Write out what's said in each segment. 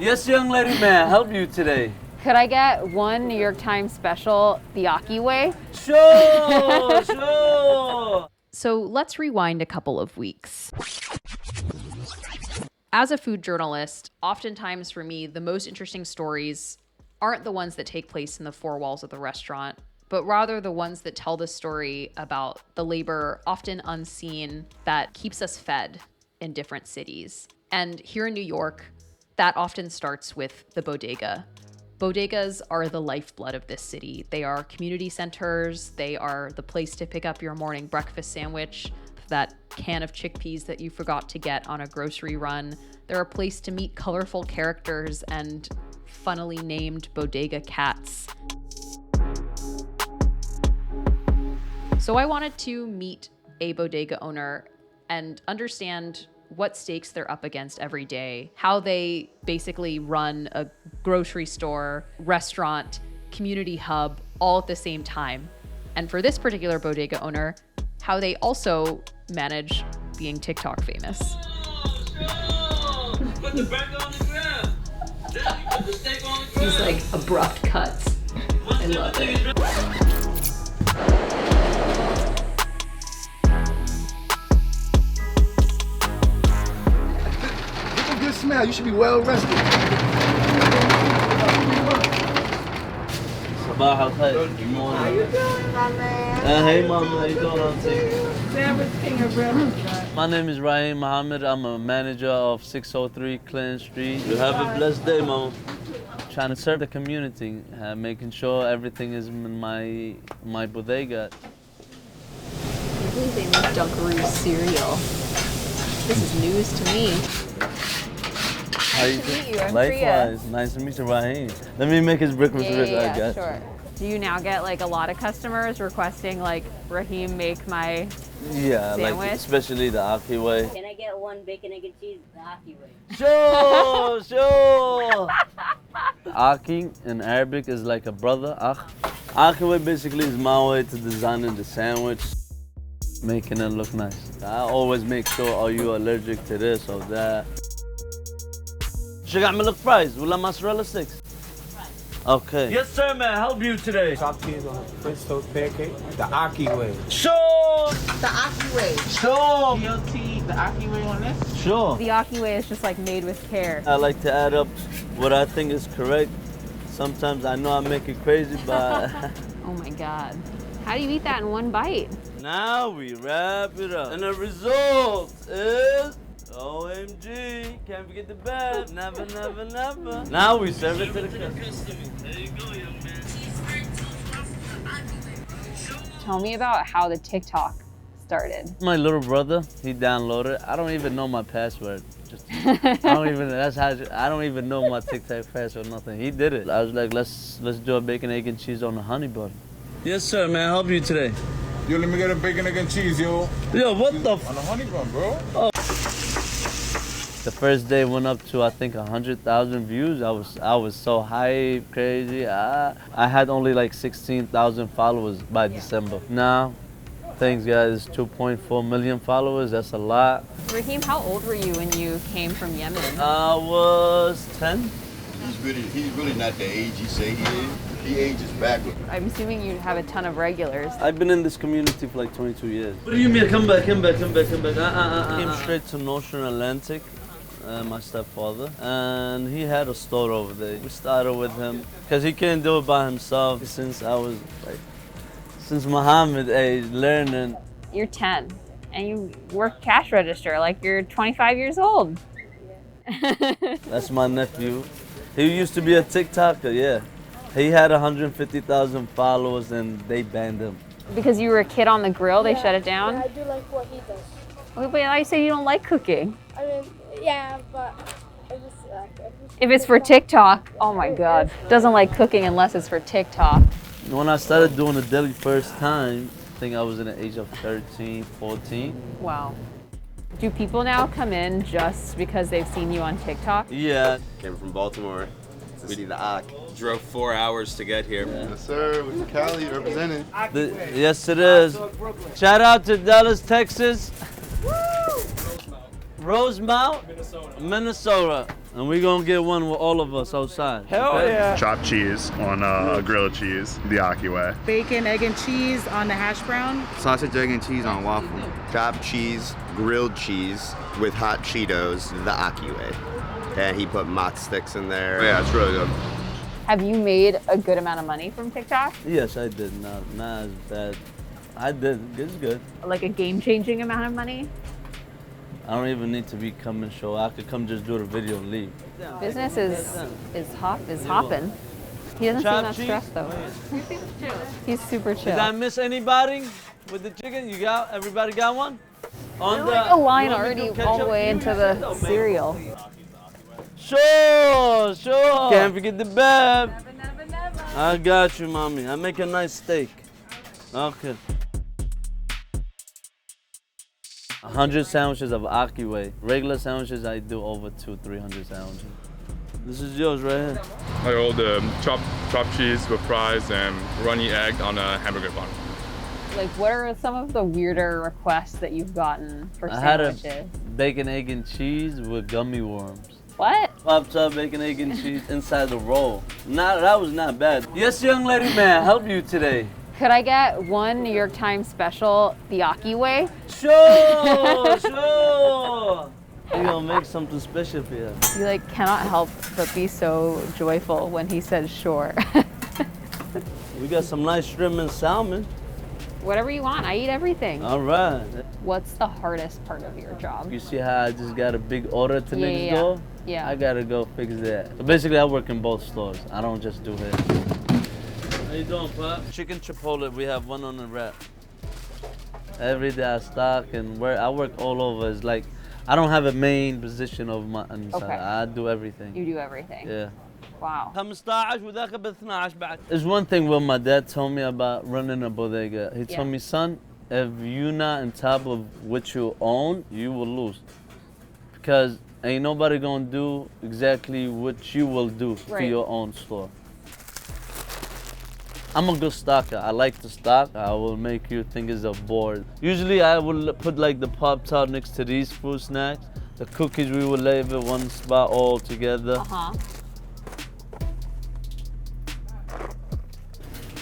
Yes, young lady, may I help you today? Could I get one New York Times special the Aki way? Sure, sure. So let's rewind a couple of weeks. As a food journalist, oftentimes for me, the most interesting stories aren't the ones that take place in the four walls of the restaurant, but rather the ones that tell the story about the labor, often unseen, that keeps us fed in different cities. And here in New York, that often starts with the bodega. Bodegas are the lifeblood of this city. They are community centers. They are the place to pick up your morning breakfast sandwich, that can of chickpeas that you forgot to get on a grocery run. They're a place to meet colorful characters and funnily named bodega cats. So I wanted to meet a bodega owner and understand what stakes they're up against every day, how they basically run a grocery store, restaurant, community hub all at the same time. And for this particular bodega owner, how they also manage being TikTok famous. Put the burger on the grill. Then you put the steak on the grill. These like abrupt cuts. I love it. Good smell. You should be well rested. Sabah al khair. Good morning. How you doing, my man? Hey, mama, how you doing, auntie? Sandwich King of Bread. My name is Raheem Mohammed. I'm a manager of 603 Clinton Street. You have a blessed day, mama. Trying to serve the community, making sure everything is in my bodega. I believe they make Dunkaroo cereal. This is news to me. How you Nice to meet you, I'm Likewise. Nice to meet you, Raheem. Let me make his breakfast rich, I guess. Sure. Do you now get like a lot of customers requesting like, Raheem, make my Yeah, sandwich? like especially the Aki way. Can I get one bacon, egg, and cheese the Aki way? Sure, sure. Aki in Arabic is like a brother, akh. Aki way basically is my way to designing the sandwich, making it look nice. I always make sure, are you allergic to this or that? Should I look fries? Will I mozzarella sticks? Okay. Yes, sir, may I help you today? Chopped cheese on a French toast pancake, the Aki way. Sure, The Aki way. sure, BLT, the Aki way on this? sure. The Aki way is just like made with care. I like to add up what I think is correct. Sometimes I know I make it crazy, but Oh my God. How do you eat that in one bite? now we wrap it up. And the result is OMG. Can't forget the best. Never, never, never. Now we serve it to the customer. There you go, young man. Tell me about how the TikTok started. My little brother, he downloaded it. I don't even know my password. I don't even know my TikTok password, nothing. He did it. I was like, let's do a bacon, egg, and cheese on the honey butter. Yes, sir, man. Help you today. Yo, let me get a bacon, egg, and cheese, yo. Yo, what the On the honey bun, bro. The first day went up to, I think, 100,000 views. I was so hyped, crazy. I had only like 16,000 followers by December. Now, thanks guys, 2.4 million followers. That's a lot. Raheem, how old were you when you came from Yemen? I was 10. He's really not the age he say he is. He ages backwards. I'm assuming you have a ton of regulars. I've been in this community for like 22 years. What do you mean? Come back. Came straight to Notion Atlantic. My stepfather, and he had a store over there. We started with him because he couldn't do it by himself since I was like, since Muhammad age, learning. You're 10 and you work cash register like you're 25 years old. That's my nephew. He used to be a TikToker, yeah. He had 150,000 followers and they banned him. Because you were a kid on the grill, they shut it down? Yeah, I do like what he does. Wait, but I say you don't like cooking. I mean, yeah, but If it's for TikTok, oh my God. Doesn't like cooking unless it's for TikTok. When I started doing the deli first time, I think I was in the age of 13, 14. Wow. Do people now come in just because they've seen you on TikTok? Yeah. Came from Baltimore. We need the Ak. Drove 4 hours to get here. Yeah. Yes, sir. With Cali representing. Yes, it is. Shout out to Dallas, Texas. Rosemount, Minnesota. And we're gonna get one with all of us outside. Hell yeah. Chopped cheese on a grilled cheese, the Aki way. Bacon, egg, and cheese on the hash brown. Sausage, egg, and cheese on waffle. Chopped cheese, grilled cheese with hot Cheetos, the Aki way. And he put mott sticks in there. Yeah, it's really good. Have you made a good amount of money from TikTok? Yes, I did. Not as bad. I did. It's good. Like a game-changing amount of money? I don't even need to be coming show. I could come just do the video and leave. Business is hopping. He doesn't seem that stressed though. He's super chill. Did I miss anybody with the chicken? Everybody got one? On Like a line already all the way into the cereal. Sure. Can't forget the bev. I got you, mommy. I make a nice steak. Okay. 100 sandwiches of Aki way. Regular sandwiches, I do over 200-300 sandwiches. This is yours right here. I hold the chopped cheese with fries and runny egg on a hamburger bun. Like, what are some of the weirder requests that you've gotten for I had sandwiches? a bacon, egg, and cheese with gummy worms. What? Popped up bacon, egg, and cheese inside the roll. That was not bad. Yes, young lady, may I help you today? Could I get one New York Times special, the Aki way? Sure. We're gonna make something special for you. You like cannot help but be so joyful when he says sure. We got some nice shrimp and salmon. Whatever you want, I eat everything. All right. What's the hardest part of your job? You see how I just got a big order to next door? Yeah. I gotta go fix that. So basically, I work in both stores. I don't just do it. How you doing, Pop? Chicken chipotle, we have one on the wrap. Every day I stock and I work all over. It's like, I don't have a main position of my inside. Okay. I do everything. You do everything. Yeah. Wow. 15 وذاك ب 12 بعد. There's one thing what my dad told me about running a bodega. He told me, son, if you're not on top of what you own, you will lose. Because ain't nobody gonna do exactly what you will do for your own store. I'm a good stocker. I like to stock. I will make you think it's a board. Usually I will put like the Pop-Tart next to these fruit snacks. The cookies we will leave it one spot all together.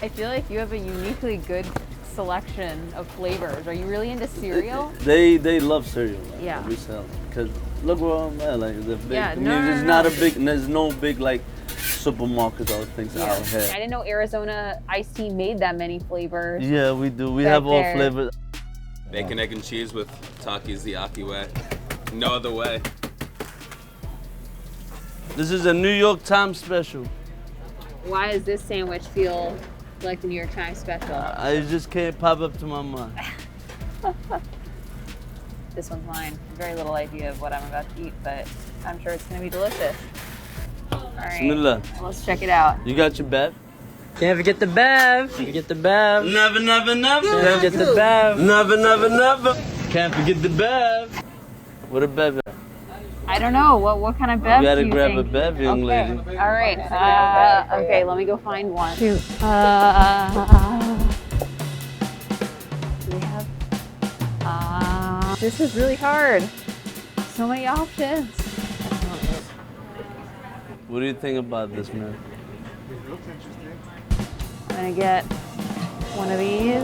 I feel like you have a uniquely good selection of flavors. Are you really into cereal? They love cereal. Yeah. We sell because look where I'm at. Like the big. Yeah, There's no big like supermarkets or things out here. I didn't know Arizona iced tea made that many flavors. Yeah, we do. We have all flavors. Bacon, egg, and cheese with Takis the Aki way. No other way. This is a New York Times special. Why does this sandwich feel like the New York Times special? I just can't pop up to my mind. This one's mine. Very little idea of what I'm about to eat, but I'm sure it's gonna be delicious. All right, Bismillah. let's check it out. You got your bev? Can't forget the bev. Forget the bev. Never, never, never. Can't forget the bev. Never, never, never. Can't forget the bev. What a bev at? I don't know. What kind of bev You gotta do you grab think? a bev, young lady. All right. Okay, let me go find one. Shoot. Do we have? This is really hard. So many options. What do you think about this, man? I'm gonna get one of these.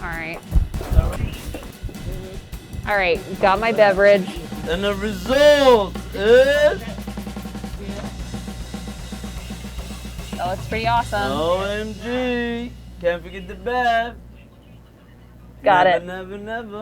All right. All right, got my beverage. And the result is... That looks pretty awesome. OMG. Can't forget the bev. Got never, it. Never, never.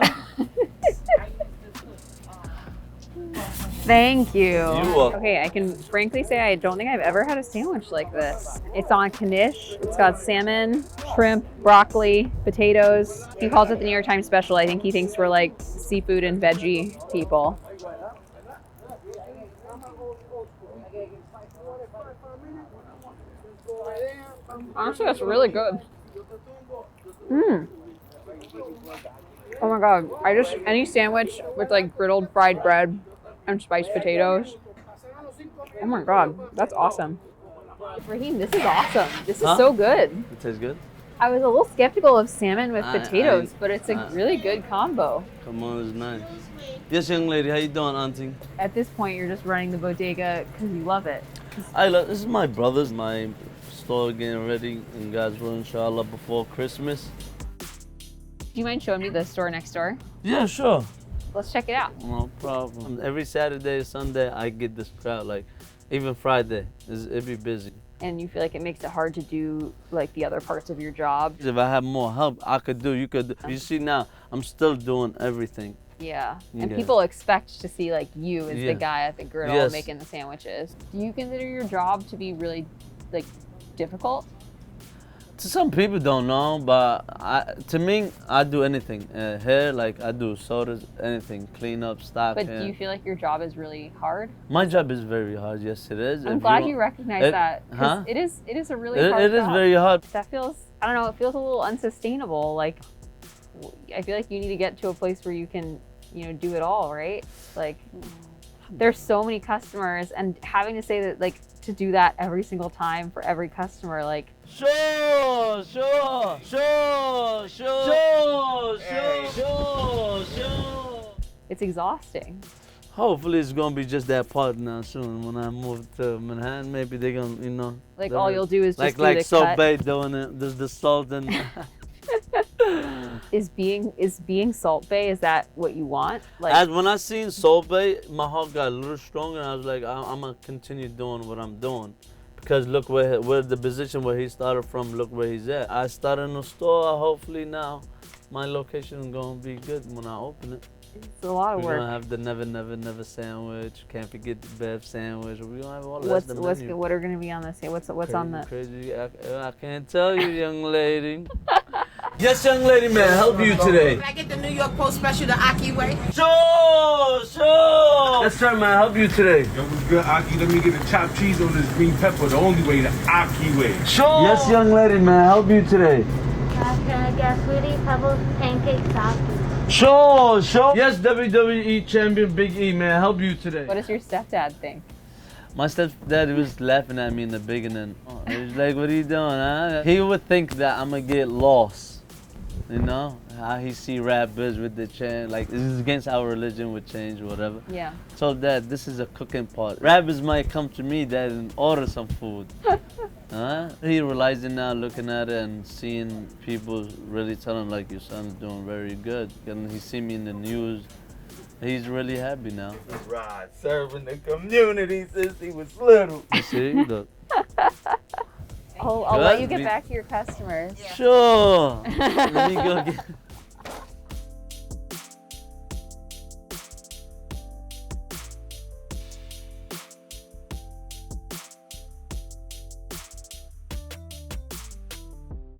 Thank you. You're welcome. Okay, I can frankly say I don't think I've ever had a sandwich like this. It's on knish. It's got salmon, shrimp, broccoli, potatoes. He calls it the New York Times special. I think he thinks we're like seafood and veggie people. Honestly, that's really good. Mmm. Oh my god, any sandwich with like griddled fried bread and spiced potatoes. Oh my god, that's awesome. Raheem, this is awesome. This is so good. It tastes good? I was a little skeptical of salmon with I- potatoes, but it's a really good combo. Come on, it's nice. Yes, young lady, how you doing, auntie? At this point, you're just running the bodega because you love it. This is my brother's, my store getting ready in God's will, inshallah, before Christmas. Do you mind showing me the store next door? Yeah, sure. Let's check it out. No problem. Every Saturday, Sunday, I get this crowd. Like, even Friday, it be busy. And you feel like it makes it hard to do like the other parts of your job. If I have more help, I could do. You could. You see now, I'm still doing everything. Yeah. And Yeah. people expect to see like you as Yeah. the guy at the griddle Yes. making the sandwiches. Do you consider your job to be really like difficult? To some people don't know, but to me, I do anything. Here, like I do sodas, anything, clean up, stock. But do you feel like your job is really hard? My job is very hard. Yes, it is. I'm If glad you recognize that. 'Cause Huh? it is a really hard It is job. very hard. That feels, I don't know, it feels a little unsustainable. Like, I feel like you need to get to a place where you can, do it all, right? Like, there's so many customers, and having to say that, like, to do that every single time for every customer, like. Sure. It's exhausting. Hopefully, it's gonna be just that part now soon. When I move to Manhattan, maybe they're gonna, Like, all you'll do is just do like the Salt cut. Bay doing it. There's the salt and. Is being Salt Bay, is that what you want? Like, As when I seen Salt Bay, my heart got a little stronger, and I was like, I'm gonna continue doing what I'm doing, because look where the position where he started from. Look where he's at. I started in the store. Hopefully now, my location is gonna be good when I open it. it's a lot of We're work. gonna have the never sandwich. Can't forget the Bev sandwich. We're gonna have all that. What are going to be on this? What's on the? Crazy. I can't tell you, young lady. Yes, young lady, may I help you today? Can I get the New York Post special, the Aki way? Sure. Yes, sir, may I help you today? Yo, what's good, Aki? Let me get the chopped cheese on this green pepper, the only way, the Aki way. Sure. Yes, young lady, may I help you today? Can I get Fruity Pebbles pancake sauce? Sure. Yes, WWE champion Big E, may I help you today? What does your stepdad think? My stepdad was laughing at me in the beginning. He was like, what are you doing, huh? He would think that I'm gonna get lost. You know? How he see rappers with the chain, like this is against our religion with change or whatever. Yeah. So Dad, this is a cooking part. Rappers might come to me, Dad, and order some food. He realizing now, looking at it and seeing people really tell him like your son's doing very good. And he see me in the news. He's really happy now. Right, serving the community since he was little. You see? Look. I'll let you Good. get back to your customers. Sure. Let me go get.